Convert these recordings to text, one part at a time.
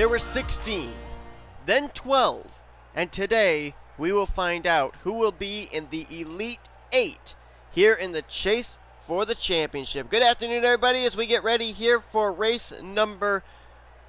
there were 16, then 12, and today we will find out who will be in the Elite 8 here in the chase for the championship. Good afternoon, everybody, as we get ready here for race number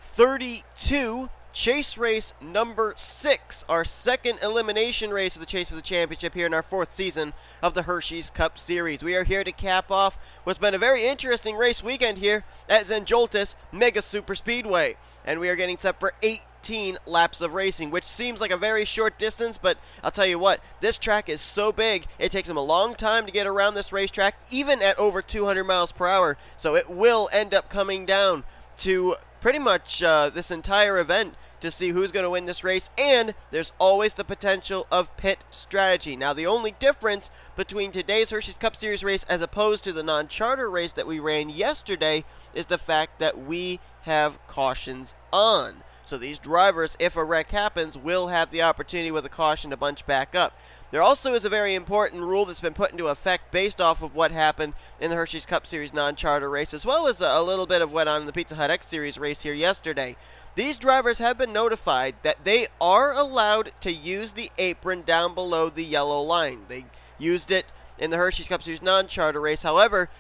32, chase race number 6, our second elimination race of the chase for the championship here in our 4th season of the Hershey's Cup Series. We are here to cap off what's been a very interesting race weekend here at Zenjoltis Mega Super Speedway, and we are getting set for 18 laps of racing, which seems like a very short distance, but I'll tell you what, this track is so big, it takes them a long time to get around this racetrack, even at over 200 miles per hour, so it will end up coming down to pretty much this entire event to see who's going to win this race, and there's always the potential of pit strategy. Now, the only difference between today's Hershey's Cup Series race as opposed to the non-charter race that we ran yesterday is the fact that we have cautions on. So these drivers, if a wreck happens, will have the opportunity with a caution to bunch back up. There also is a very important rule that's been put into effect based off of what happened in the Hershey's Cup Series non-charter race, as well as a little bit of what on in the Pizza Hut X Series race here yesterday. These drivers have been notified that they are allowed to use the apron down below the yellow line. They used it in the Hershey's Cup Series non-charter race. However,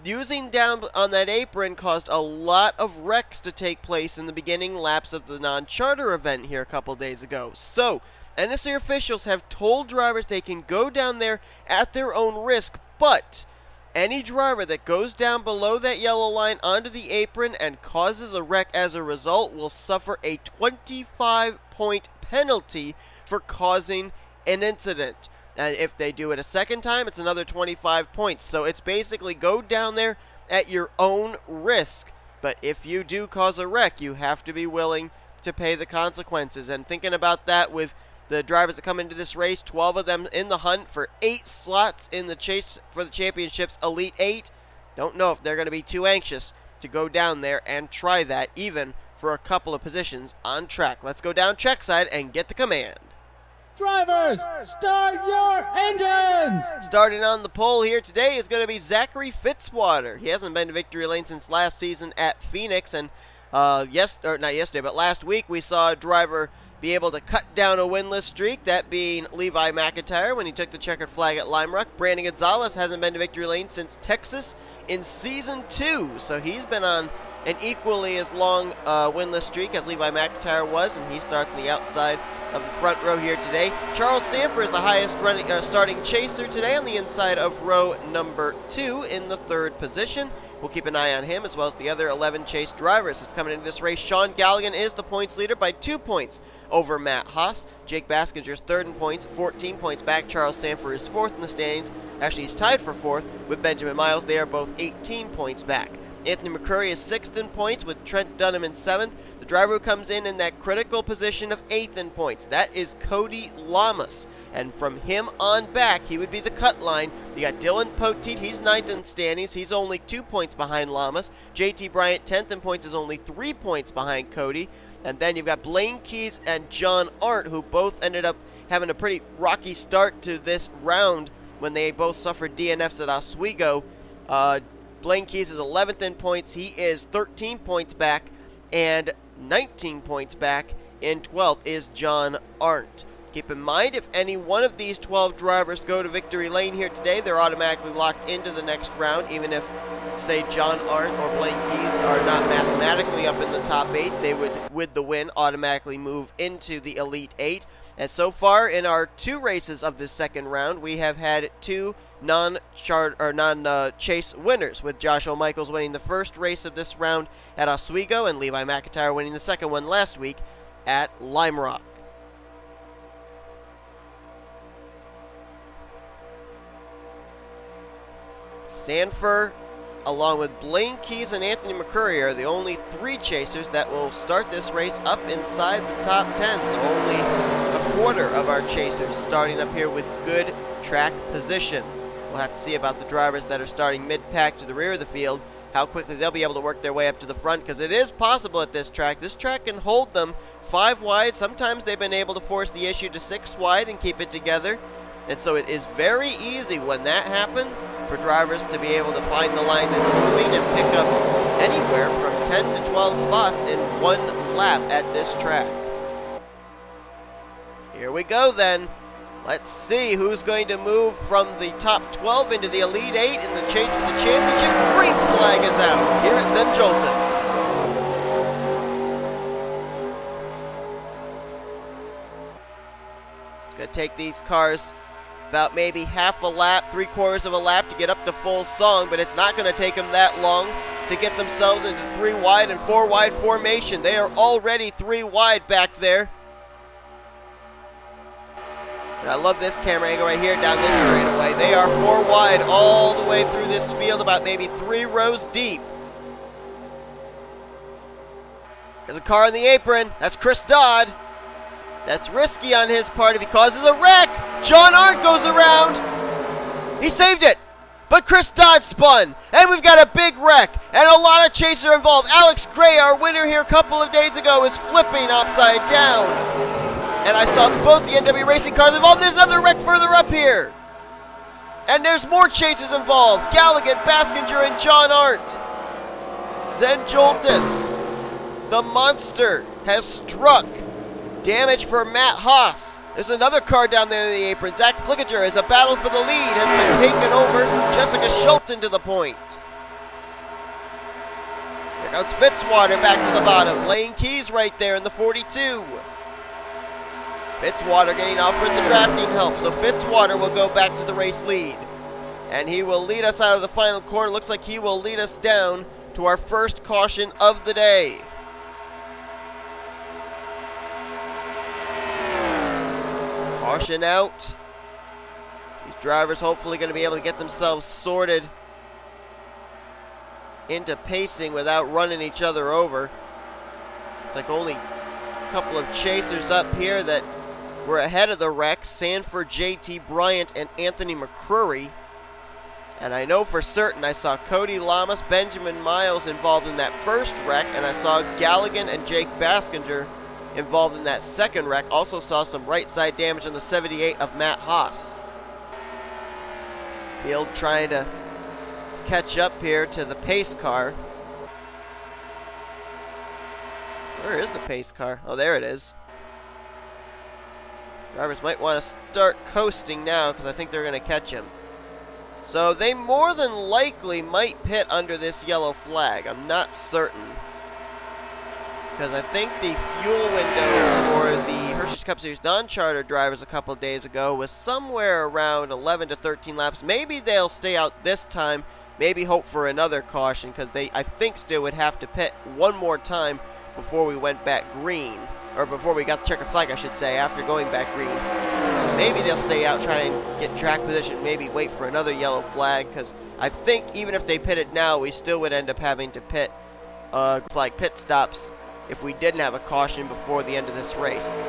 using down on that apron caused a lot of wrecks to take place in the beginning laps of the non-charter event here a couple days ago. So, NNSCRA officials have told drivers they can go down there at their own risk, but any driver that goes down below that yellow line onto the apron and causes a wreck as a result will suffer a 25-point penalty for causing an incident. And if they do it a second time, it's another 25 points. So it's basically go down there at your own risk. But if you do cause a wreck, you have to be willing to pay the consequences. And thinking about that with the drivers that come into this race, 12 of them in the hunt for 8 slots in the chase for the championship's Elite 8, don't know if they're going to be too anxious to go down there and try that, even for a couple of positions on track. Let's go down trackside and get the command. Drivers, start your engines! Starting on the pole here today is going to be Zachary Fitzwater. He hasn't been to victory lane since last season at Phoenix, and not yesterday, but last week we saw a driver be able to cut down a winless streak, that being Levi McIntyre when he took the checkered flag at Lime Rock. Brandon Gonzales hasn't been to victory lane since Texas in Season 2, so he's been on an equally as long winless streak as Levi McIntyre was, and he starts on the outside of the front row here today. Charles Sandfer is the highest starting chaser today on the inside of row number 2 in the 3rd position. We'll keep an eye on him as well as the other 11 chase drivers that's coming into this race. Sean Gallighan is the points leader by 2 points over Matt Haas. Jake Baskinger is 3rd in points, 14 points back. Charles Sandfer is 4th in the standings. Actually, he's tied for 4th with Benjamin Miles. They are both 18 points back. Anthony McCrury is 6th in points with Trent Dunham in 7th. The driver who comes in that critical position of 8th in points, that is Cody Llamas. And from him on back, he would be the cut line. You got Dylan Poteet, he's 9th in standings. He's only 2 points behind Llamas. JT Bryant, 10th in points, is only 3 points behind Cody. And then you've got Blaine Keys and J Arndt, who both ended up having a pretty rocky start to this round when they both suffered DNFs at Oswego. Blaine Keys is 11th in points. He is 13 points back, and 19 points back in 12th is J Arndt. Keep in mind, if any one of these 12 drivers go to victory lane here today, they're automatically locked into the next round. Even if, say, J Arndt or Blaine Keys are not mathematically up in the top 8, they would, with the win, automatically move into the Elite 8. And so far in our 2 races of this second round, we have had 2 non-chase winners, with Josh O'Michaels winning the first race of this round at Oswego and Levi McIntyre winning the second one last week at Lime Rock. Sandfer, along with Blaine Keys and Anthony McCrury, are the only 3 chasers that will start this race up inside the top 10, so only a quarter of our chasers starting up here with good track position. We'll have to see about the drivers that are starting mid-pack to the rear of the field, how quickly they'll be able to work their way up to the front, because it is possible at this track. This track can hold them 5 wide. Sometimes they've been able to force the issue to 6 wide and keep it together. And so it is very easy when that happens for drivers to be able to find the line that's moving and pick up anywhere from 10 to 12 spots in one lap at this track. Here we go then. Let's see who's going to move from the top 12 into the Elite 8 in the chase for the championship. Green flag is out here at St. Joltis. It's going to take these cars about maybe half a lap, 3/4 of a lap to get up to full song, but it's not going to take them that long to get themselves into 3 wide and 4 wide formation. They are already 3 wide back there. And I love this camera angle right here down this straightaway. They are 4 wide all the way through this field, about maybe 3 rows deep. There's a car in the apron. That's Chris Dodd. That's risky on his part if he causes a wreck. J Arndt goes around. He saved it. But Chris Dodd spun. And we've got a big wreck. And a lot of chasers involved. Alex Gray, our winner here a couple of days ago, is flipping upside down. And I saw both the NW Racing cars involved. There's another wreck further up here. And there's more chasers involved. Gallighan, Baskinger, and J Arndt. St. Joltis, the monster, has struck. Damage for M Haas. There's another car down there in the apron. Z Flickinger, as a battle for the lead has been taken over. J Shelton to the point. Here comes Fitzwater back to the bottom. Lane Keys right there in the 42. Fitzwater getting offered the drafting help, so Fitzwater will go back to the race lead. And he will lead us out of the final corner. Looks like he will lead us down to our first caution of the day. Caution out. These drivers hopefully going to be able to get themselves sorted into pacing without running each other over. It's like only a couple of chasers up here that were ahead of the wreck. Sandfer, J Bryant, and Anthony McCrury. And I know for certain I saw Cody Llamas, Benjamin Miles involved in that first wreck, and I saw Gallighan and J Baskinger involved in that second wreck. Also saw some right side damage on the 78 of M Haas. Field trying to catch up here to the pace car. Where is the pace car? Oh, there it is. Drivers might want to start coasting now because I think they're going to catch him. So they more than likely might pit under this yellow flag. I'm not certain, because I think the fuel window for the Hershey's Cup Series non-charter drivers a couple of days ago was somewhere around 11 to 13 laps. Maybe they'll stay out this time. Maybe hope for another caution, because they, I think, still would have to pit one more time before we went back green. Or before we got the checker flag, I should say, after going back green. So maybe they'll stay out, try and get track position, maybe wait for another yellow flag, because I think even if they pitted now, we still would end up having to pit flag pit stops if we didn't have a caution before the end of this race.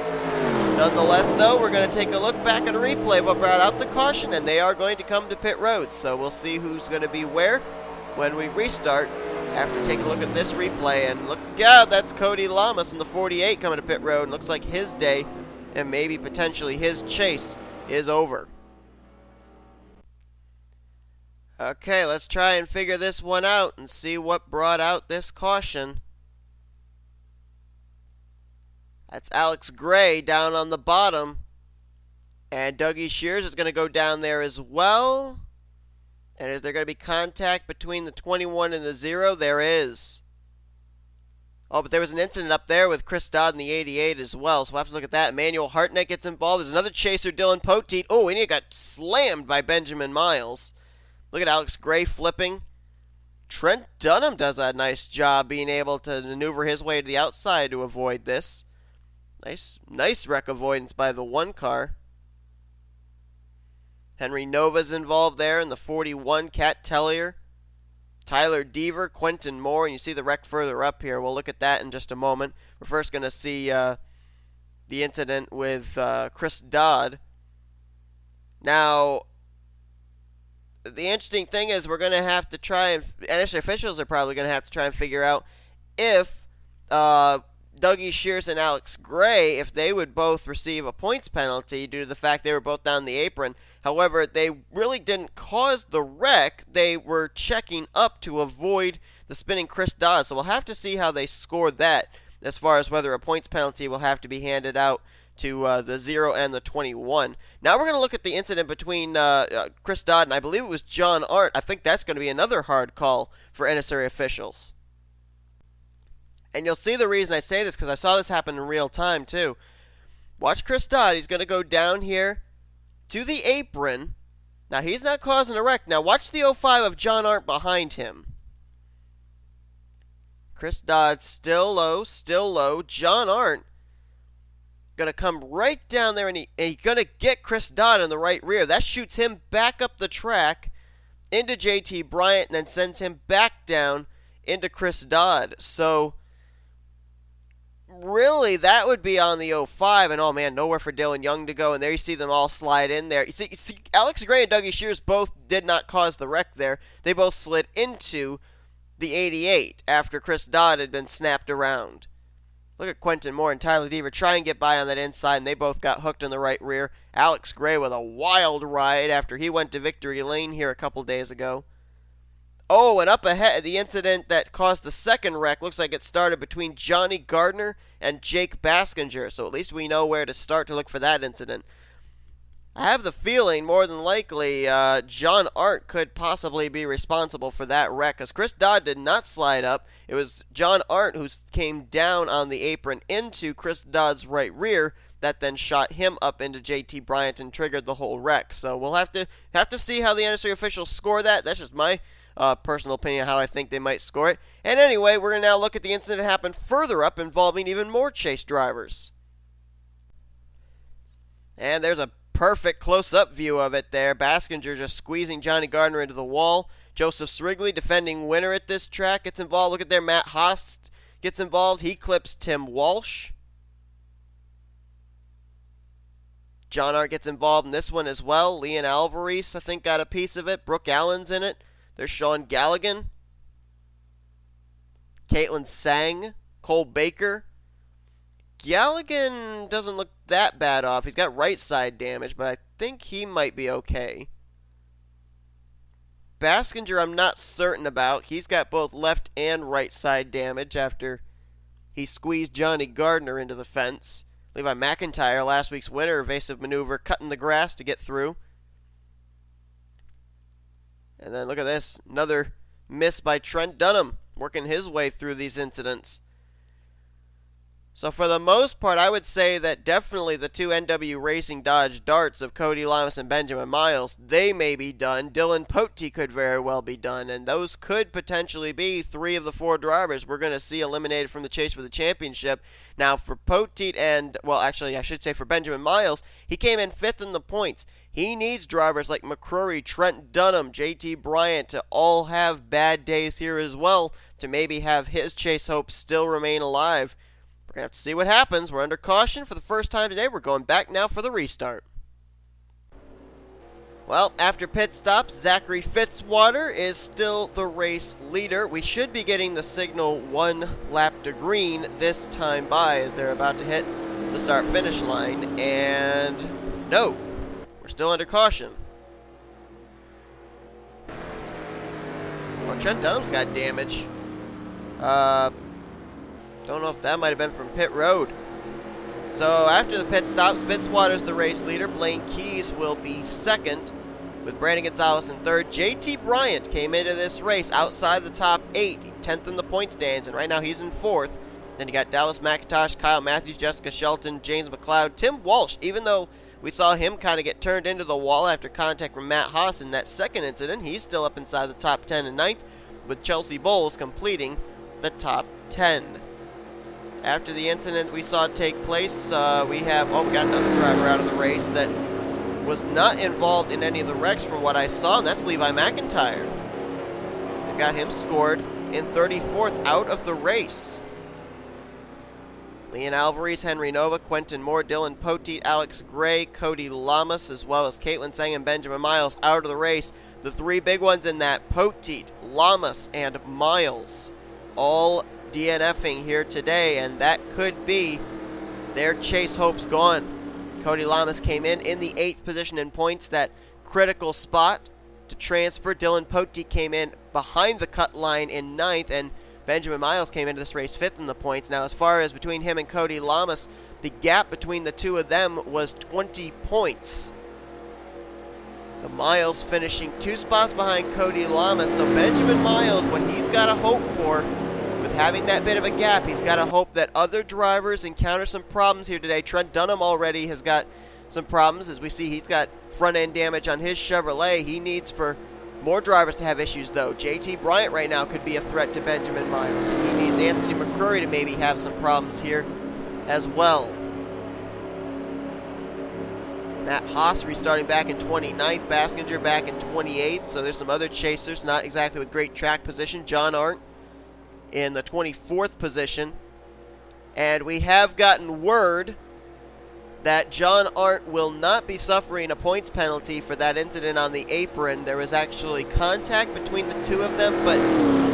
Nonetheless, though, we're going to take a look back at a replay of what brought out the caution, and they are going to come to pit road. So we'll see who's going to be where when we restart after taking a look at this replay. And look, yeah, that's Cody Llamas in the 48 coming to pit road. And looks like his day and maybe potentially his chase is over. Okay, let's try and figure this one out and see what brought out this caution. That's Alex Gray down on the bottom. And Dougie Shears is going to go down there as well. And is there going to be contact between the 21 and the 0? There is. Oh, but there was an incident up there with Chris Dodd in the 88 as well. So we'll have to look at that. Emmanuel Hartnett gets involved. There's another chaser, D Poteet. Oh, and he got slammed by Benjamin Miles. Look at Alex Gray flipping. Trent Dunham does a nice job being able to maneuver his way to the outside to avoid this. Nice wreck avoidance by the one car. Henry Nova's involved there in the 41. K Tellier, Tyler Deaver, Quentin Moore, and you see the wreck further up here. We'll look at that in just a moment. We're first going to see the incident with Chris Dodd. Now, the interesting thing is we're going to have to try and, NHRA officials are probably going to have to try and figure out if Dougie Shears and Alex Gray, if they would both receive a points penalty due to the fact they were both down the apron. However, they really didn't cause the wreck. They were checking up to avoid the spinning Chris Dodd. So we'll have to see how they score that. as far as whether a points penalty will have to be handed out to the 0 and the 21. Now we're going to look at the incident between Chris Dodd and I believe it was J Arndt. I think that's going to be another hard call for NNSCRA officials. And you'll see the reason I say this because I saw this happen in real time too. Watch Chris Dodd. He's going to go down here to the apron. Now he's not causing a wreck. Now watch the 05 of J Arndt behind him. Chris Dodd still low, still low. J Arndt going to come right down there, and he's going to get Chris Dodd in the right rear. That shoots him back up the track into J Bryant and then sends him back down into Chris Dodd. So really, that would be on the 05, and oh man, nowhere for Dylan Young to go, and there you see them all slide in there. You see Alex Gray and Dougie Shears both did not cause the wreck there. They both slid into the 88 after Chris Dodd had been snapped around. Look at Quentin Moore and Tyler Deaver try and get by on that inside, and they both got hooked in the right rear. Alex Gray with a wild ride after he went to victory lane here a couple days ago. Oh, and up ahead, the incident that caused the second wreck looks like it started between J Gardner and J Baskinger, so at least we know where to start to look for that incident. I have the feeling, more than likely, J Arndt could possibly be responsible for that wreck, because Chris Dodd did not slide up. It was J Arndt who came down on the apron into Chris Dodd's right rear that then shot him up into J Bryant and triggered the whole wreck. So we'll have to see how the NNSCRA officials score that. That's just my personal opinion how I think they might score it. And anyway, we're going to now look at the incident that happened further up involving even more chase drivers. And there's a perfect close-up view of it there. Baskinger just squeezing J Gardner into the wall. Joseph Srigley, defending winner at this track, gets involved. Look at there, M Haas gets involved. He clips T Walch. J Arndt gets involved in this one as well. L Alvarise, I think, got a piece of it. Brooke Allen's in it. There's Sean Gallighan. Caitlin Sang. Cole Baker. Gallighan doesn't look that bad off. He's got right side damage, but I think he might be okay. Baskinger I'm not certain about. He's got both left and right side damage after he squeezed J Gardner into the fence. Levi McIntyre, last week's winner, evasive maneuver, cutting the grass to get through. And then look at this. Another miss by Trent Dunham, working his way through these incidents. So for the most part, I would say that definitely the two NW Racing Dodge darts of Cody Llamas and Benjamin Miles, they may be done. D Poteet could very well be done, and those could potentially be 3 of the 4 drivers we're going to see eliminated from the chase for the championship. Now for Poteet and, well actually I should say for Benjamin Miles, he came in 5th in the points. He needs drivers like McCrury, Trent Dunham, J Bryant to all have bad days here as well to maybe have his chase hopes still remain alive. We're going to have to see what happens. We're under caution for the first time today. We're going back now for the restart. Well, after pit stops, Zachary Fitzwater is still the race leader. We should be getting the signal 1 lap to green this time by as they're about to hit the start-finish line. And no, we're still under caution. Well, Trent Dunham's got damage. Don't know if that might have been from pit road. So after the pit stops, Fitzwater's the race leader. Blaine Keys will be second, with Brandon Gonzales in third. J Bryant came into this race outside the top 8, 10th in the point stands, and right now he's in 4th. Then you got Dallas McIntosh, Kyle Mathews, Jessica Shelton, J McCloud, T Walch. Even though we saw him kind of get turned into the wall after contact from M Haas in that second incident, he's still up inside the top 10 and 9th, with Chelsea Bowles completing the top 10. After the incident we saw take place, we got another driver out of the race that was not involved in any of the wrecks from what I saw, and that's Levi McIntyre. They got him scored in 34th out of the race. L Alvarise, Henry Nova, Quentin Moore, D Poteet, Alex Gray, Cody Llamas, as well as Caitlin Sang and Benjamin Miles out of the race. The 3 big ones in that, Poteet, Llamas, and Miles, all DNFing here today, and that could be their chase hopes gone. Cody Llamas came in the 8th position in points, that critical spot to transfer. D Poteet came in behind the cut line in 9th, and Benjamin Miles came into this race 5th in the points. Now, as far as between him and K Llamas, the gap between the two of them was 20 points. So Miles finishing 2 spots behind K Llamas. So Benjamin Miles, what he's got to hope for with having that bit of a gap, he's got to hope that other drivers encounter some problems here today. Trent Dunham already has got some problems. As we see, he's got front end damage on his Chevrolet. He needs for more drivers to have issues, though. J Bryant right now could be a threat to Benjamin Miles, and he needs Anthony McCrury to maybe have some problems here as well. Matt Haas restarting back in 29th, Baskinger back in 28th, so there's some other chasers, not exactly with great track position. J Arndt in the 24th position, and we have gotten word that J Arndt will not be suffering a points penalty for that incident on the apron. There was actually contact between the two of them, but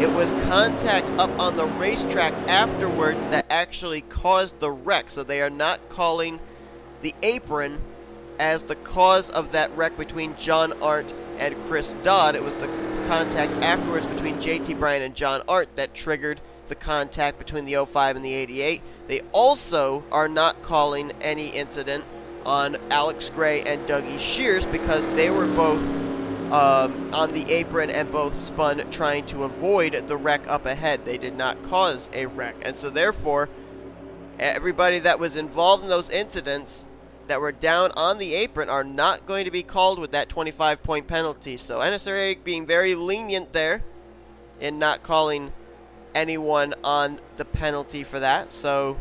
it was contact up on the racetrack afterwards that actually caused the wreck, so they are not calling the apron as the cause of that wreck between J Arndt and Chris Dodd. It was the contact afterwards between J Bryant and J Arndt that triggered the contact between the 05 and the 88. They also are not calling any incident on Alex Gray and Dougie Shears because they were both on the apron and both spun trying to avoid the wreck up ahead. They did not cause a wreck, and so therefore everybody that was involved in those incidents that were down on the apron are not going to be called with that 25-point penalty. So NSCRA being very lenient there in not calling anyone on the penalty for that. So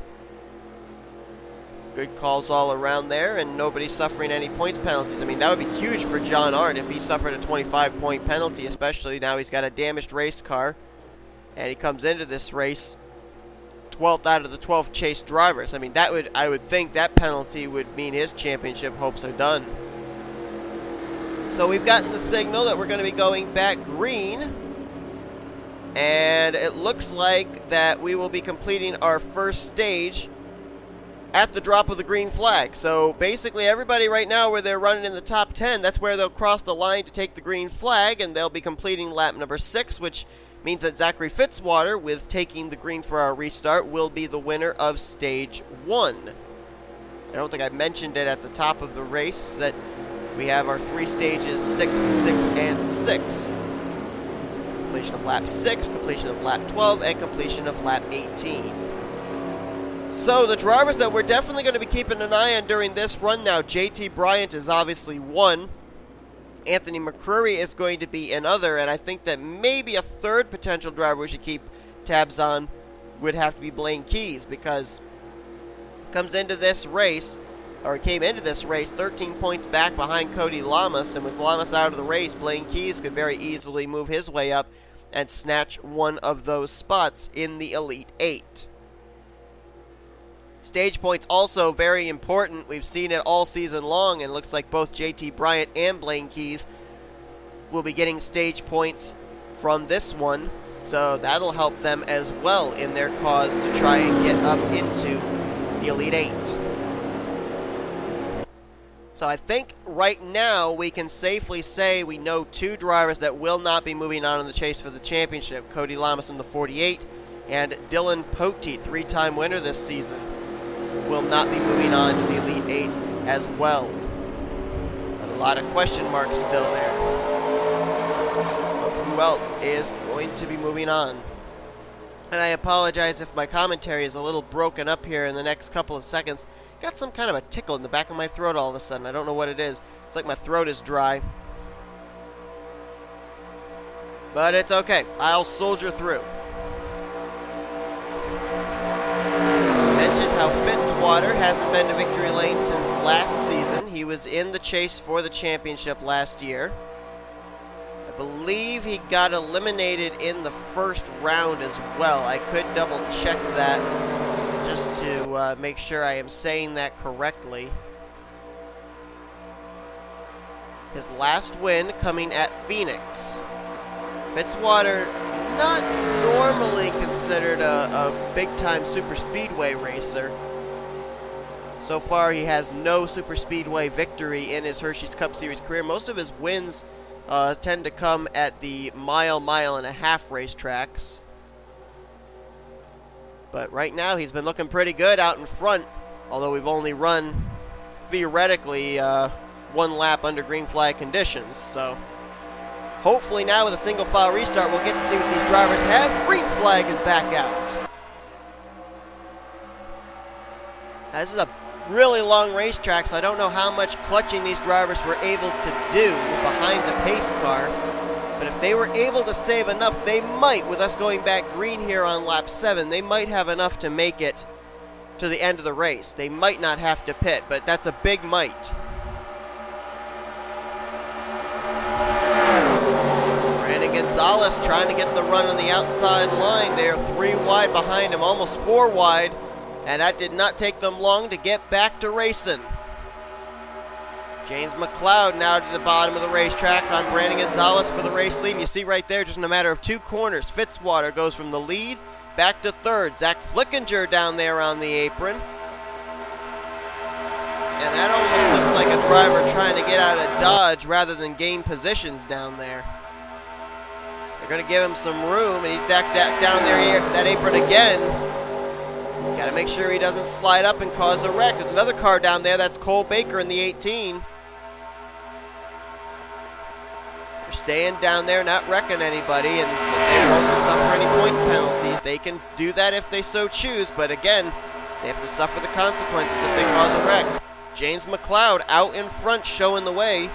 good calls all around there, and nobody suffering any points penalties. I mean, that would be huge for J Arndt if he suffered a 25-point penalty, especially now he's got a damaged race car and he comes into this race 12th out of the 12 chase drivers. I mean, I would think that penalty would mean his championship hopes are done. So we've gotten the signal that we're going to be going back green, and it looks like that we will be completing our first stage at the drop of the green flag. So basically everybody right now where they're running in the top 10, that's where they'll cross the line to take the green flag, and they'll be completing lap number 6, which means that Z Fitzwater, with taking the green for our restart, will be the winner of stage 1. I don't think I mentioned it at the top of the race that we have our 3 stages, 6, 6, and 6. Completion of lap 6, completion of lap 12, and completion of lap 18. So the drivers that we're definitely going to be keeping an eye on during this run now, J Bryant is obviously one. Anthony McCrury is going to be another, and I think that maybe a third potential driver we should keep tabs on would have to be Blaine Keys, because came into this race 13 points back behind K Llamas, and with Llamas out of the race, Blaine Keys could very easily move his way up and snatch one of those spots in the Elite 8. Stage points also very important. We've seen it all season long, and it looks like both J Bryant and Blaine Keys will be getting stage points from this one, so that'll help them as well in their cause to try and get up into the Elite 8. So I think right now we can safely say we know 2 drivers that will not be moving on in the chase for the championship. K Llamas in the 48 and Dylan Poteet, 3-time winner this season, will not be moving on to the Elite 8 as well. And a lot of question marks still there of who else is going to be moving on. And I apologize if my commentary is a little broken up here in the next couple of seconds. Got some kind of a tickle in the back of my throat all of a sudden. I don't know what it is. It's like my throat is dry. But it's okay. I'll soldier through. Mentioned how Fitzwater hasn't been to victory lane since last season. He was in the chase for the championship last year. I believe he got eliminated in the first round as well. I could double check that just to make sure I am saying that correctly. His last win coming at Phoenix. Fitzwater, not normally considered a big-time super speedway racer. So far, he has no super speedway victory in his Hershey's Cup Series career. Most of his wins tend to come at the mile and a half racetracks. But right now he's been looking pretty good out in front, although we've only run, theoretically, one lap under green flag conditions. So hopefully now with a single file restart we'll get to see what these drivers have. Green flag is back out. This is a really long racetrack, so I don't know how much clutching these drivers were able to do behind the pace car. But if they were able to save enough, they might, with us going back green here on lap 7, they might have enough to make it to the end of the race. They might not have to pit, but that's a big might. Brandon Gonzales trying to get the run on the outside line. They are 3 wide behind him, almost 4 wide. And that did not take them long to get back to racing. J McCloud now to the bottom of the racetrack on Brandon Gonzales for the race lead. And you see right there, just in a matter of 2 corners, Fitzwater goes from the lead back to 3rd. Z Flickinger down there on the apron. And that almost looks like a driver trying to get out of dodge rather than gain positions down there. They're going to give him some room, and he's down there that apron again. Got to make sure he doesn't slide up and cause a wreck. There's another car down there. That's Cole Baker in the 18. They're staying down there, not wrecking anybody, and so they won't suffer any points penalties. They can do that if they so choose, but again, they have to suffer the consequences if they cause a wreck. J McCloud out in front showing the way.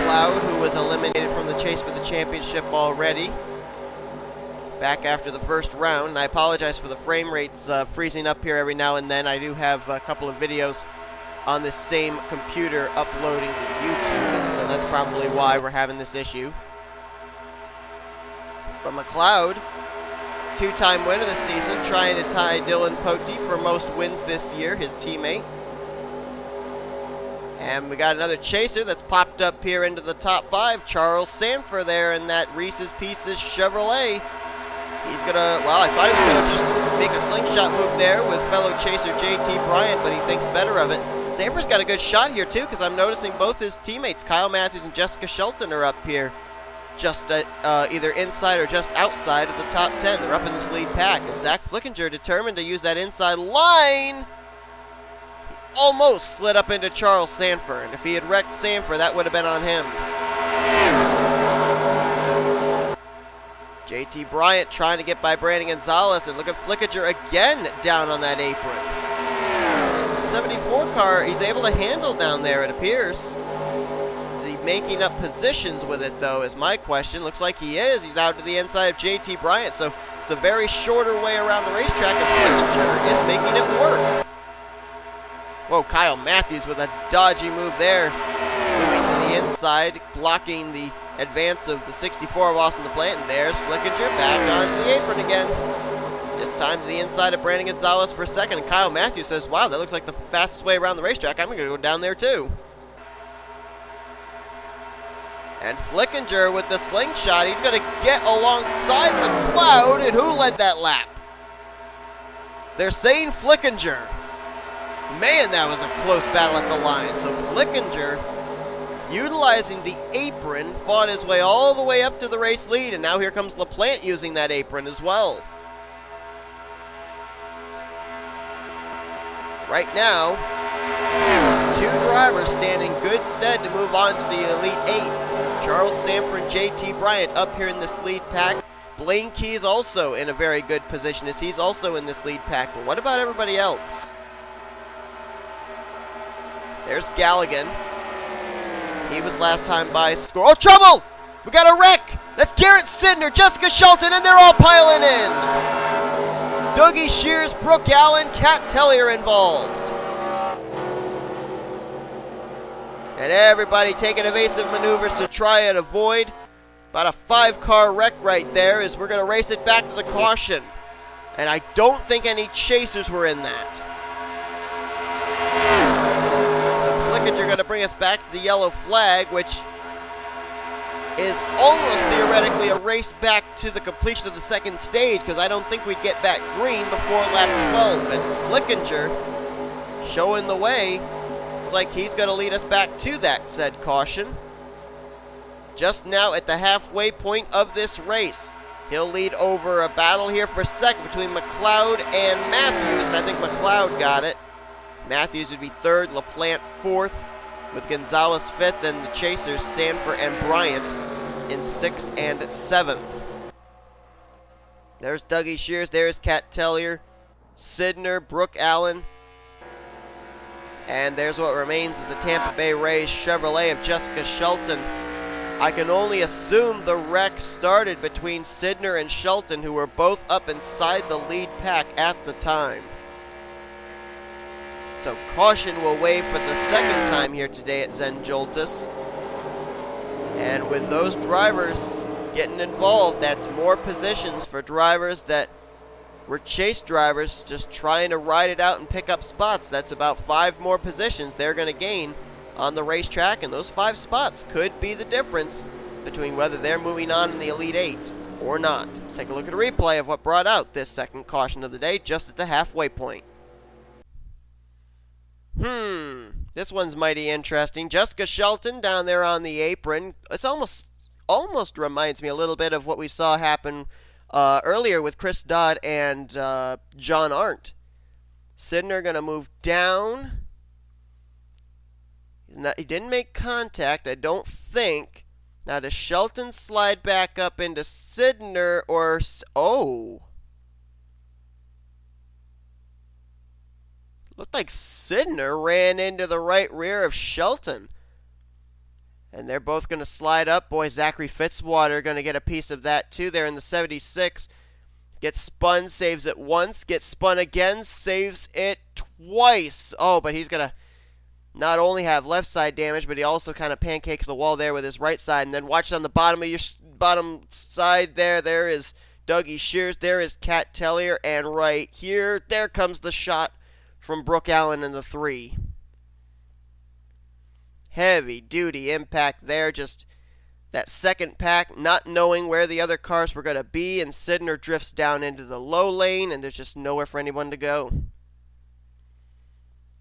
McCloud, who was eliminated from the chase for the championship already, back after the first round. And I apologize for the frame rates freezing up here every now and then. I do have a couple of videos on this same computer uploading to YouTube, so that's probably why we're having this issue. But McCloud, 2-time winner this season, trying to tie Dylan Poteet for most wins this year, his teammate. And we got another chaser that's popped up here into the top 5. Charles Sandfer there in that Reese's Pieces Chevrolet. He's gonna, well, I thought he was gonna just make a slingshot move there with fellow chaser J Bryant, but he thinks better of it. Sandfer's got a good shot here too, because I'm noticing both his teammates, K Mathews and J Shelton, are up here, just either inside or just outside of the top 10. They're up in this lead pack. Z Flickinger determined to use that inside line. Almost slid up into Charles Sandfer, and if he had wrecked Sandfer, that would have been on him. J Bryant trying to get by Brandon Gonzales, and look at Flickinger again down on that apron. The 74 car, he's able to handle down there, it appears. Is he making up positions with it, though, is my question. Looks like he is. He's out to the inside of J Bryant, so it's a very shorter way around the racetrack, and Flickinger is making it work. Whoa, K Mathews with a dodgy move there. Moving to the inside, blocking the advance of the 64 of Austin LaPlante, and there's Flickinger back onto the apron again. This time to the inside of Brandon Gonzales for a second, and K Mathews says, wow, that looks like the fastest way around the racetrack. I'm going to go down there too. And Flickinger with the slingshot, he's going to get alongside McCloud, and who led that lap? They're saying Flickinger. Man, that was a close battle at the line. So Flickinger, utilizing the apron, fought his way all the way up to the race lead, and now here comes LaPlante using that apron as well. Right now, 2 drivers stand in good stead to move on to the Elite 8. Charles Sandfer and J Bryant up here in this lead pack. Blaine Keyes also in a very good position as he's also in this lead pack. But what about everybody else? There's Gallighan. He was last time by score. Oh, trouble! We got a wreck! That's G Sydnor, J Shelton, and they're all piling in. D Shears, Brooke Allen, K Tellier involved. And everybody taking evasive maneuvers to try and avoid. About a 5-car wreck right there as we're going to race it back to the caution. And I don't think any chasers were in that. Flickinger going to bring us back to the yellow flag, which is almost theoretically a race back to the completion of the second stage, because I don't think we'd get back green before lap 12. And Flickinger showing the way. Looks like he's going to lead us back to that said caution. Just now at the halfway point of this race. He'll lead over a battle here for second between McCloud and Mathews, and I think McCloud got it. Mathews would be third, LaPlante fourth, with Gonzales fifth, and the chasers Sandfer and Bryant in sixth and seventh. There's Dougie Shears, there's K Tellier, Sydnor, Brooke Allen, and there's what remains of the Tampa Bay Rays Chevrolet of J Shelton. I can only assume the wreck started between Sydnor and Shelton, who were both up inside the lead pack at the time. So caution will wave for the second time here today at Zen Joltis. And with those drivers getting involved, that's more positions for drivers that were chase drivers just trying to ride it out and pick up spots. That's about 5 more positions they're going to gain on the racetrack, and those 5 spots could be the difference between whether they're moving on in the Elite 8 or not. Let's take a look at a replay of what brought out this second caution of the day just at the halfway point. This one's mighty interesting. J Shelton down there on the apron. It's almost reminds me a little bit of what we saw happen earlier with Chris Dodd and J Arndt. Sydnor going to move down. He didn't make contact, I don't think. Now, does Shelton slide back up into Sydnor or... Oh. Looked like Sydnor ran into the right rear of Shelton. And they're both going to slide up. Boy, Zachary Fitzwater going to get a piece of that too there in the 76. Gets spun, saves it once. Gets spun again, saves it twice. Oh, but he's going to not only have left side damage, but he also kind of pancakes the wall there with his right side. And then watch on the bottom of your bottom side there is Dougie Shears. There is K Tellier. And right here, there comes the shot from Brooke Allen in the 3. Heavy duty impact there. Just that second pack not knowing where the other cars were going to be, and Sydnor drifts down into the low lane, and there's just nowhere for anyone to go.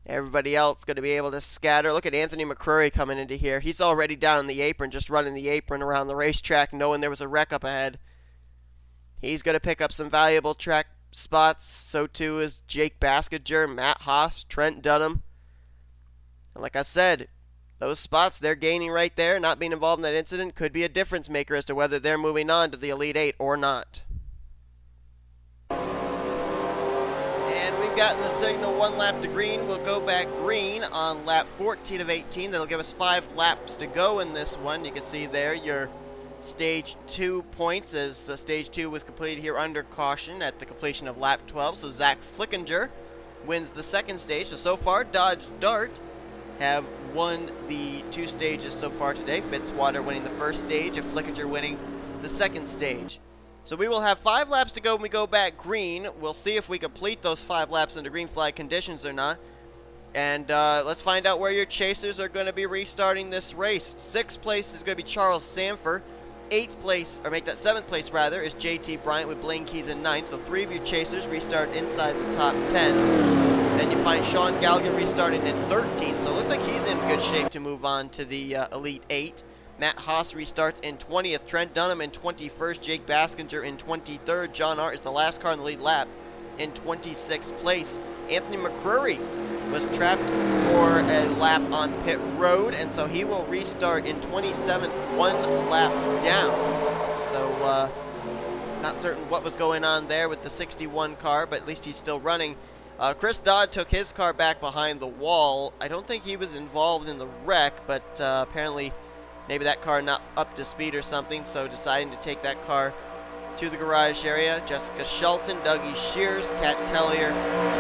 Everybody else going to be able to scatter. Look at Anthony McCrury coming into here. He's already down on the apron, just running the apron around the racetrack, knowing there was a wreck up ahead. He's going to pick up some valuable track spots. So too is J Baskinger, M Haas, Trent Dunham. And like I said, those spots they're gaining right there, not being involved in that incident, could be a difference maker as to whether they're moving on to the Elite 8 or not. And we've gotten the signal 1 lap to green. We'll go back green on lap 14 of 18. That'll give us 5 laps to go in this one. You can see there your Stage 2 points, as Stage 2 was completed here under caution at the completion of lap 12. So Z Flickinger wins the second stage. So far, Dodge Dart have won the 2 stages so far today. Fitzwater winning the first stage and Flickinger winning the second stage. So we will have 5 laps to go when we go back green. We'll see if we complete those 5 laps under green flag conditions or not. And let's find out where your chasers are going to be restarting this race. 6th place is going to be Charles Sandfer. 8th place, or make that 7th place rather, is JT Bryant with Blaine Keys in 9th. So 3 of your chasers restart inside the top 10. Then you find Sean Gallighan restarting in 13th. So it looks like he's in good shape to move on to the Elite 8. M Haas restarts in 20th. Trent Dunham in 21st. J Baskinger in 23rd. J Arndt is the last car in the lead lap in 26th place. Anthony McCrury was trapped for a lap on pit road, and so he will restart in 27th, 1 lap down. So not certain what was going on there with the 61 car, but at least he's still running. Chris Dodd took his car back behind the wall. I don't think he was involved in the wreck, but apparently maybe that car not up to speed or something, so deciding to take that car to the garage area. J Shelton, Dougie Shears, K Tellier,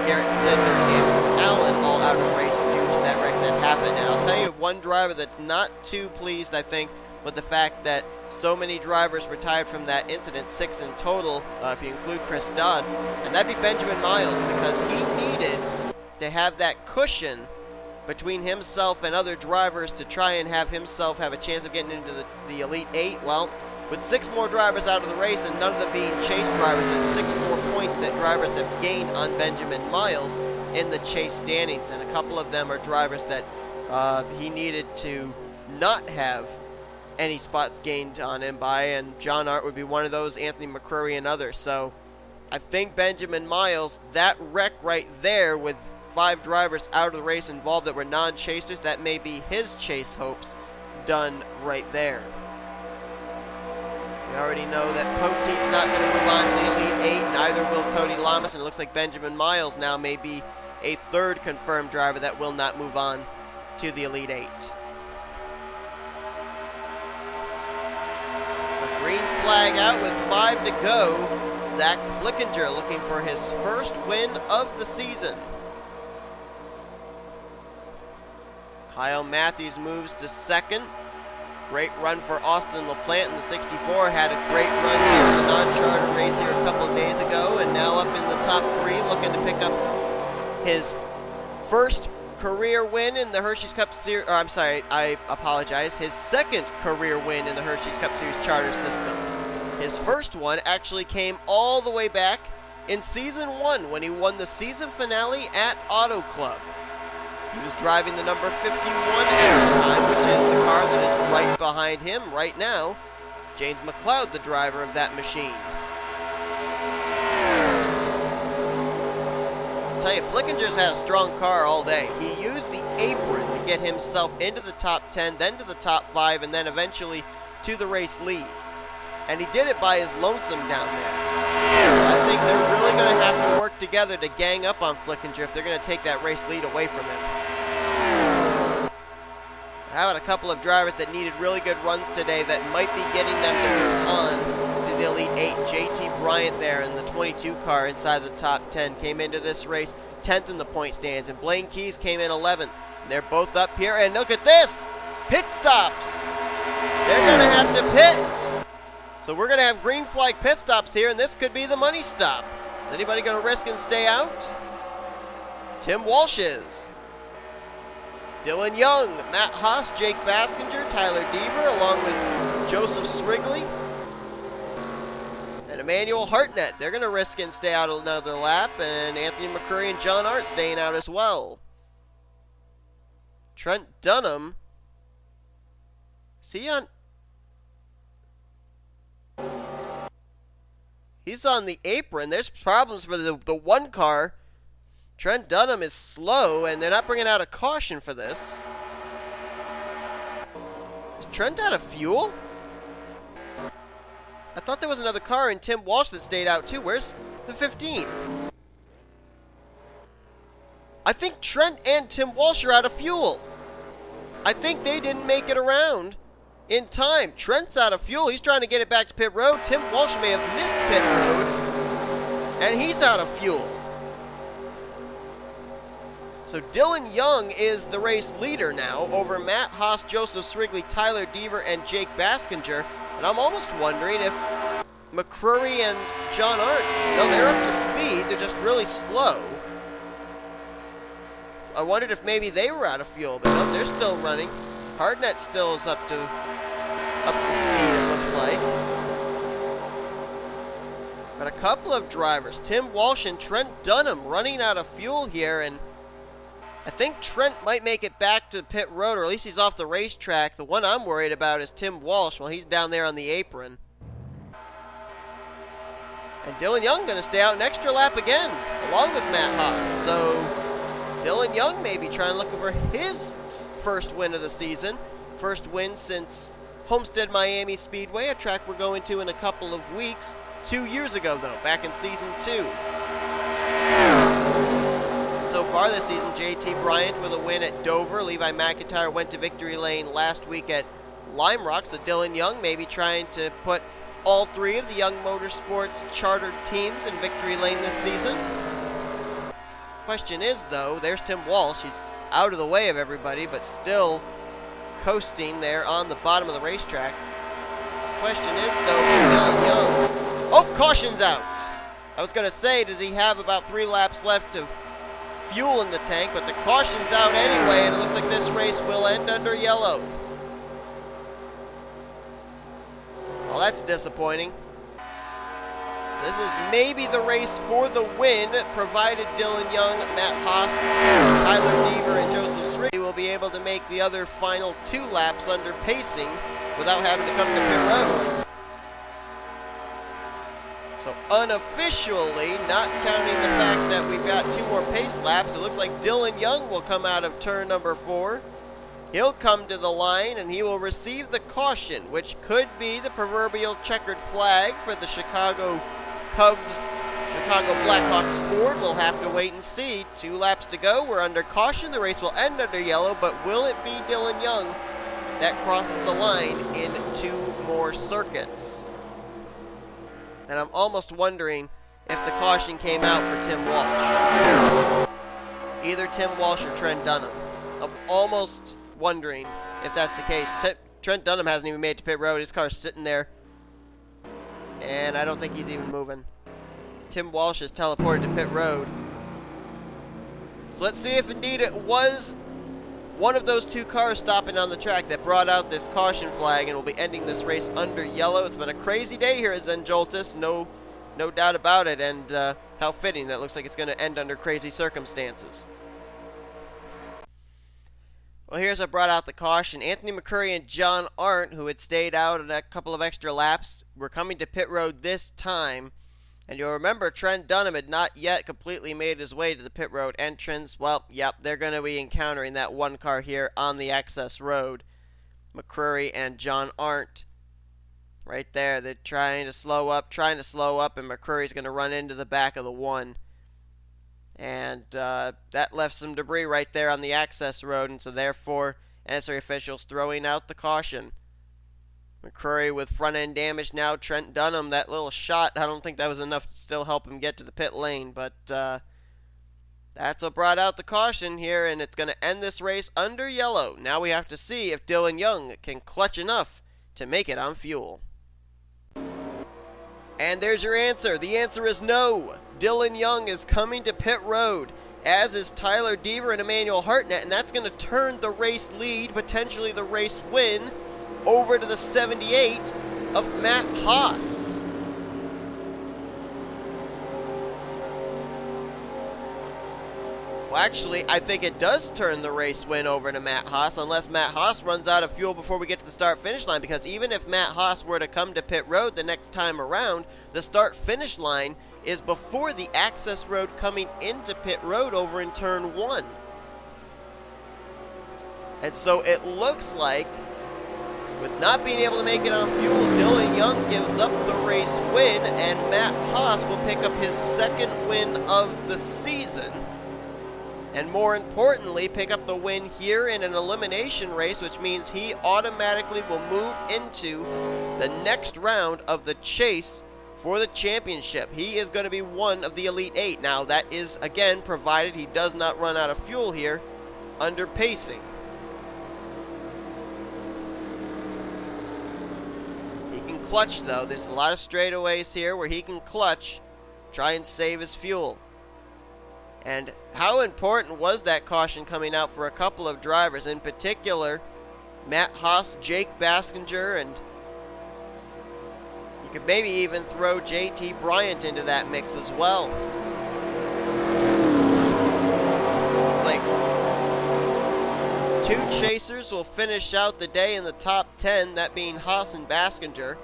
Garrett Sydnor, and Allen all out of the race due to that wreck that happened. And I'll tell you one driver that's not too pleased, I think, with the fact that so many drivers retired from that incident, 6 in total, if you include Chris Dodd, and that'd be Benjamin Miles, because he needed to have that cushion between himself and other drivers to try and have himself have a chance of getting into the Elite 8. Well, with 6 more drivers out of the race and none of them being chase drivers, that's 6 more points that drivers have gained on Benjamin Miles in the chase standings. And a couple of them are drivers that he needed to not have any spots gained on him by, and J Arndt would be one of those, Anthony McCrury and others. So I think Benjamin Miles, that wreck right there with 5 drivers out of the race involved that were non-chasers, that may be his chase hopes done right there. We already know that Poteet's not going to move on to the Elite 8, neither will Cody Llamas, and it looks like Benjamin Miles now may be a 3rd confirmed driver that will not move on to the Elite 8. So green flag out with 5 to go. Z Flickinger looking for his first win of the season. K Mathews moves to 2nd. Great run for Austin LaPlante in the 64. Had a great run here in the non-charter race here a couple of days ago, and now up in the top 3 looking to pick up his first career win in the Hershey's Cup Series. I'm sorry, I apologize. His 2nd career win in the Hershey's Cup Series charter system. His first one actually came all the way back in Season 1 when he won the season finale at Auto Club. He was driving the number 51 at the time, which is the car that is right behind him right now. J McCloud, the driver of that machine. I'll tell you, Flickinger's had a strong car all day. He used the apron to get himself into the top 10, then to the top 5, and then eventually to the race lead. And he did it by his lonesome down there. I think they're really going to have to work together to gang up on Flickinger if they're going to take that race lead away from him. How about a couple of drivers that needed really good runs today that might be getting them to move on to the Elite 8? J Bryant there in the 22 car inside the top 10 came into this race 10th in the point stands, and Blaine Keys came in 11th. They're both up here, and look at this! Pit stops! They're going to have to pit! So we're going to have green flag pit stops here, and this could be the money stop. Is anybody going to risk and stay out? Tim Walsh is. Dylan Young, Matt Haas, J Baskinger, Tyler Deaver, along with Joseph Srigley, and Emmanuel Hartnett. They're going to risk and stay out another lap, and Anthony McCrury and J Arndt staying out as well. Trent Dunham, is he on? He's on the apron. There's problems for the 1 car. Trent Dunham is slow, and they're not bringing out a caution for this. Is Trent out of fuel? I thought there was another car in Tim Walsh that stayed out too. Where's the 15? I think Trent and Tim Walsh are out of fuel. I think they didn't make it around in time. Trent's out of fuel. He's trying to get it back to pit road. Tim Walsh may have missed pit road, and he's out of fuel. So Dylan Young is the race leader now over Matt Haas, Joseph Srigley, Tyler Deaver, and Jake Baskinger. And I'm almost wondering if McCrury and J Arndt, no, they're up to speed. They're just really slow. I wondered if maybe they were out of fuel, but no, they're still running. Hartnett still is up to speed, it looks like. But a couple of drivers, Tim Walsh and Trent Dunham, running out of fuel here, and I think Trent might make it back to pit road, or at least he's off the racetrack. The one I'm worried about is Tim Walsh. Well, he's down there on the apron. And Dylan Young going to stay out an extra lap again, along with Matt Haas. So Dylan Young may be looking for his first win of the season. First win since Homestead Miami Speedway, a track we're going to in a couple of weeks. 2 years ago, though, back in Season 2. So far this season, J.T. Bryant with a win at Dover. Levi McIntyre went to victory lane last week at Lime Rock. So Dylan Young may be trying to put all 3 of the Young Motorsports chartered teams in victory lane this season. Question is, though, there's Tim Walsh. He's out of the way of everybody, but still coasting there on the bottom of the racetrack. Question is, though, Dylan Young. Oh, caution's out. I was going to say, does he have about 3 laps left of fuel in the tank, but the caution's out anyway, and it looks like this race will end under yellow. Well, that's disappointing. This is maybe the race for the win, provided Dylan Young, Matt Haas, Tyler Deaver, and Joseph Srigley will be able to make the other final 2 laps under pacing without having to come to pit road. So unofficially, not counting the fact that we've got 2 more pace laps, it looks like Dylan Young will come out of turn number 4. He'll come to the line and he will receive the caution, which could be the proverbial checkered flag for the Chicago Cubs. Chicago Blackhawks Ford. We'll have to wait and see. 2 laps to go. We're under caution. The race will end under yellow, but will it be Dylan Young that crosses the line in 2 more circuits? And I'm almost wondering if the caution came out for Tim Walch. Either Tim Walsh or Trent Dunham. I'm almost wondering if that's the case. Trent Dunham hasn't even made it to pit road. His car's sitting there. And I don't think he's even moving. Tim Walsh is teleported to pit road. So let's see if indeed it was one of those 2 cars stopping on the track that brought out this caution flag and will be ending this race under yellow. It's been a crazy day here at Zenjoltis, no doubt about it, and how fitting that looks like it's going to end under crazy circumstances. Well, here's what brought out the caution. Anthony McCrury and J Arndt, who had stayed out in a couple of extra laps, were coming to pit road this time. And you'll remember Trent Dunham had not yet completely made his way to the pit road entrance. Well, yep, they're going to be encountering that 1 car here on the access road. McCrury and J Arndt. Right there, they're trying to slow up, and McCrury's going to run into the back of the 1. And that left some debris right there on the access road, and so therefore, NNSCRA officials throwing out the caution. McCrury with front end damage now. Trent Dunham, that little shot, I don't think that was enough to still help him get to the pit lane, but that's what brought out the caution here, and it's going to end this race under yellow. Now we have to see if Dylan Young can clutch enough to make it on fuel. And there's your answer. The answer is no. Dylan Young is coming to pit road, as is Tyler Deaver and Emmanuel Hartnett, and that's going to turn the race lead, potentially the race win, over to the 78 of Matt Haas. Well, actually, I think it does turn the race win over to Matt Haas, unless Matt Haas runs out of fuel before we get to the start-finish line, because even if Matt Haas were to come to pit road the next time around, the start-finish line is before the access road coming into pit road over in turn 1. And so it looks like, with not being able to make it on fuel, Dylan Young gives up the race win, and Matt Haas will pick up his 2nd win of the season. And more importantly, pick up the win here in an elimination race, which means he automatically will move into the next round of the chase for the championship. He is going to be one of the Elite 8. Now, that is, again, provided he does not run out of fuel here under pacing. Clutch though. There's a lot of straightaways here where he can clutch, try and save his fuel. And how important was that caution coming out for a couple of drivers, in particular Matt Haas, J Baskinger, and you could maybe even throw J Bryant into that mix as well. It's like 2 chasers will finish out the day in the top 10, that being Haas and Baskinger.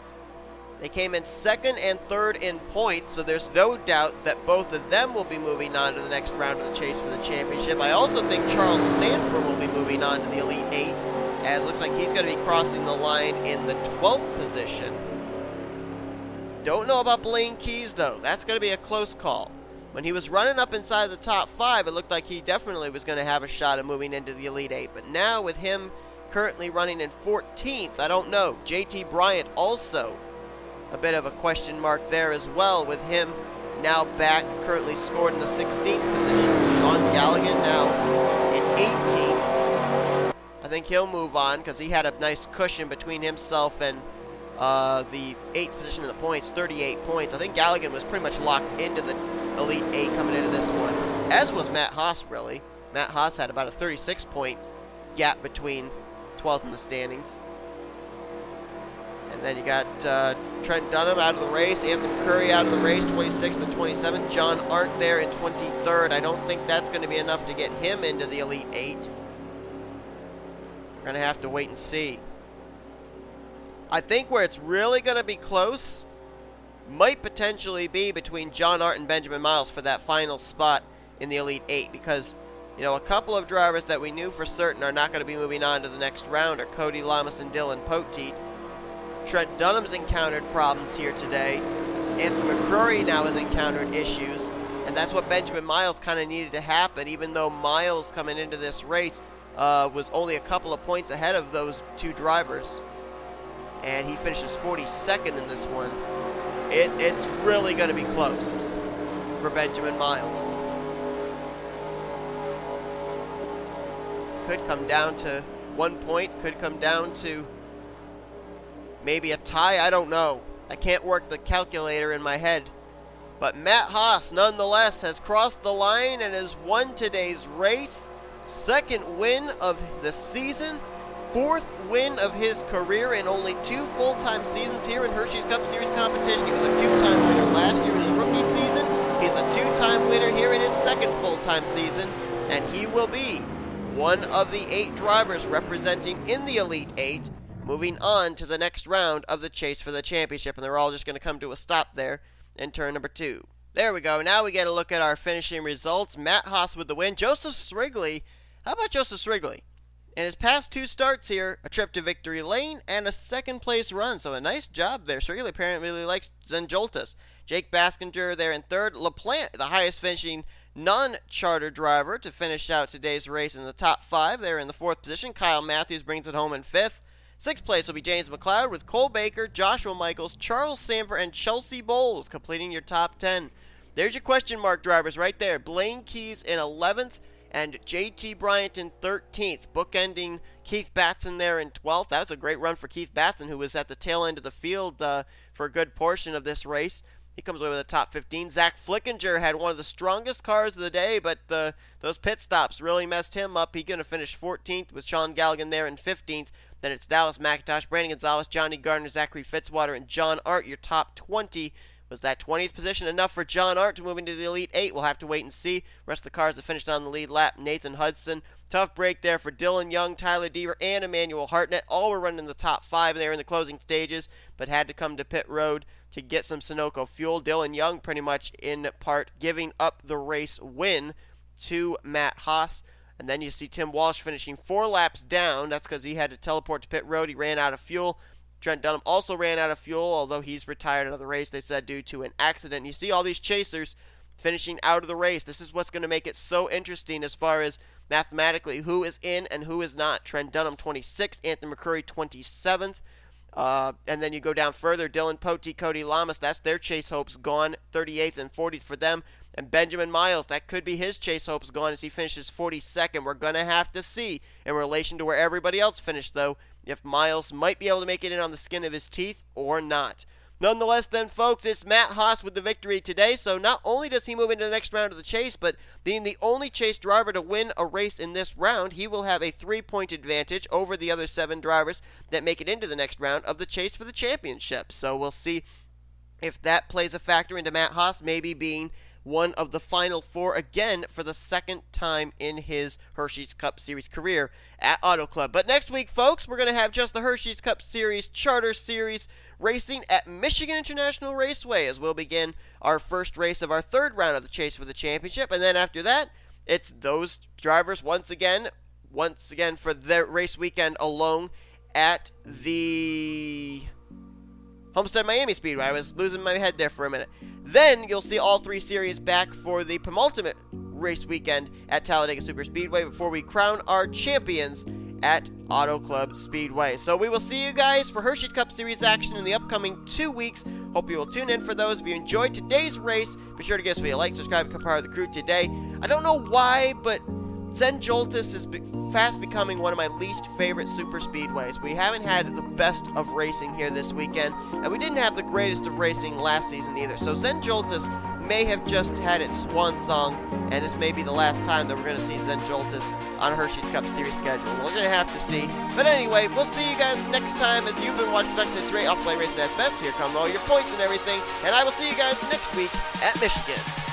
They came in 2nd and 3rd in points, so there's no doubt that both of them will be moving on to the next round of the chase for the championship. I also think Charles Sandfer will be moving on to the Elite 8, as it looks like he's going to be crossing the line in the 12th position. Don't know about Blaine Keys, though. That's going to be a close call. When he was running up inside the top 5, it looked like he definitely was going to have a shot at moving into the Elite 8. But now, with him currently running in 14th, I don't know. JT Bryant also a bit of a question mark there as well, with him now back, currently scored in the 16th position. Sean Gallighan now in 18th. I think he'll move on because he had a nice cushion between himself and the 8th position in the points, 38 points. I think Gallighan was pretty much locked into the Elite 8 coming into this one, as was Matt Haas, really. Matt Haas had about a 36-point gap between 12th in the standings. And then you got Trent Dunham out of the race, Anthony McCrury out of the race, 26th and 27th. J Arndt there in 23rd. I don't think that's going to be enough to get him into the Elite 8. We're going to have to wait and see. I think where it's really going to be close might potentially be between J Arndt and Benjamin Miles for that final spot in the Elite 8, because, you know, a couple of drivers that we knew for certain are not going to be moving on to the next round are K Llamas and D Poteet. Trent Dunham's encountered problems here today. Anthony McCrury now has encountered issues, and that's what Benjamin Miles kind of needed to happen, even though Miles coming into this race was only a couple of points ahead of those two drivers. And he finishes 42nd in this one. It's really going to be close for Benjamin Miles. Could come down to 1 point, could come down to maybe a tie, I don't know. I can't work the calculator in my head. But M Haas, nonetheless, has crossed the line and has won today's race. Second win of the season. Fourth win of his career in only 2 full-time seasons here in Hershey's Cup Series competition. He was a 2-time winner last year in his rookie season. He's a 2-time winner here in his second full-time season. And he will be one of the 8 drivers representing in the Elite 8, moving on to the next round of the chase for the championship. And they're all just going to come to a stop there in turn number 2. There we go. Now we get a look at our finishing results. M Haas with the win. Joseph Srigley. How about Joseph Srigley? In his past 2 starts here, a trip to victory lane and a second place run. So a nice job there. Srigley apparently really likes Zenjoltis. J Baskinger there in third. LaPlante, the highest finishing non-charter driver to finish out today's race in the top 5. They're in the 4th position. K Mathews brings it home in 5th. 6th place will be J McCloud with Cole Baker, Joshua Michaels, Charles Sandfer, and Chelsea Bowles completing your top 10. There's your question mark drivers right there. Blaine Keys in 11th. And J Bryant in 13th, bookending Keith Batson there in 12th. That was a great run for Keith Batson, who was at the tail end of the field for a good portion of this race. He comes away with a top 15. Z Flickinger had one of the strongest cars of the day, but those pit stops really messed him up. He's going to finish 14th with S Gallighan there in 15th. Then it's Dallas McIntosh, Brandon Gonzales, J Gardner, K Fitzwater, and J Arndt, your top 20. Was that 20th position enough for J Arndt to move into the Elite 8? We'll have to wait and see. Rest of the cars that finished on the lead lap. N Hudson. Tough break there for Dylan Young, Tyler Deaver, and Emmanuel Hartnett. All were running in the top 5 there in the closing stages, but had to come to pit road to get some Sunoco fuel. Dylan Young pretty much in part giving up the race win to M Haas. And then you see T Walch finishing 4 laps down. That's because he had to teleport to pit road. He ran out of fuel. Trent Dunham also ran out of fuel, although he's retired out of the race, they said, due to an accident. You see all these chasers finishing out of the race. This is what's going to make it so interesting as far as mathematically who is in and who is not. Trent Dunham 26th, Anthony McCrury 27th. And then you go down further, D Poteet, K Llamas, that's their chase hopes gone, 38th and 40th for them. And Benjamin Miles, that could be his chase hopes gone as he finishes 42nd. We're going to have to see in relation to where everybody else finished, though, if Miles might be able to make it in on the skin of his teeth or not. Nonetheless, then, folks, it's M Haas with the victory today. So not only does he move into the next round of the chase, but being the only chase driver to win a race in this round, he will have a 3-point advantage over the other 7 drivers that make it into the next round of the chase for the championship. So we'll see if that plays a factor into M Haas maybe being one of the final 4 again for the second time in his Hershey's Cup Series career at Auto Club. But next week, folks, we're going to have just the Hershey's Cup Series Charter Series racing at Michigan International Raceway as we'll begin our first race of our 3rd round of the chase for the championship. And then after that, it's those drivers once again for their race weekend alone at the Homestead Miami Speedway. I was losing my head there for a minute. Then you'll see all 3 series back for the penultimate race weekend at Talladega Super Speedway before we crown our champions at Auto Club Speedway. So we will see you guys for Hershey's Cup Series action in the upcoming 2 weeks. Hope you will tune in for those. If you enjoyed today's race, be sure to give us a like, subscribe, become part of the crew today. I don't know why, but Zenjoltis is fast becoming one of my least favorite super speedways. We haven't had the best of racing here this weekend, and we didn't have the greatest of racing last season either. So Zenjoltis may have just had its swan song, and this may be the last time that we're going to see Zenjoltis on Hershey's Cup Series schedule. We're going to have to see. But anyway, we'll see you guys next time as you've been watching Texas Ray. I'll play Racing That's Best. Here come all your points and everything, and I will see you guys next week at Michigan.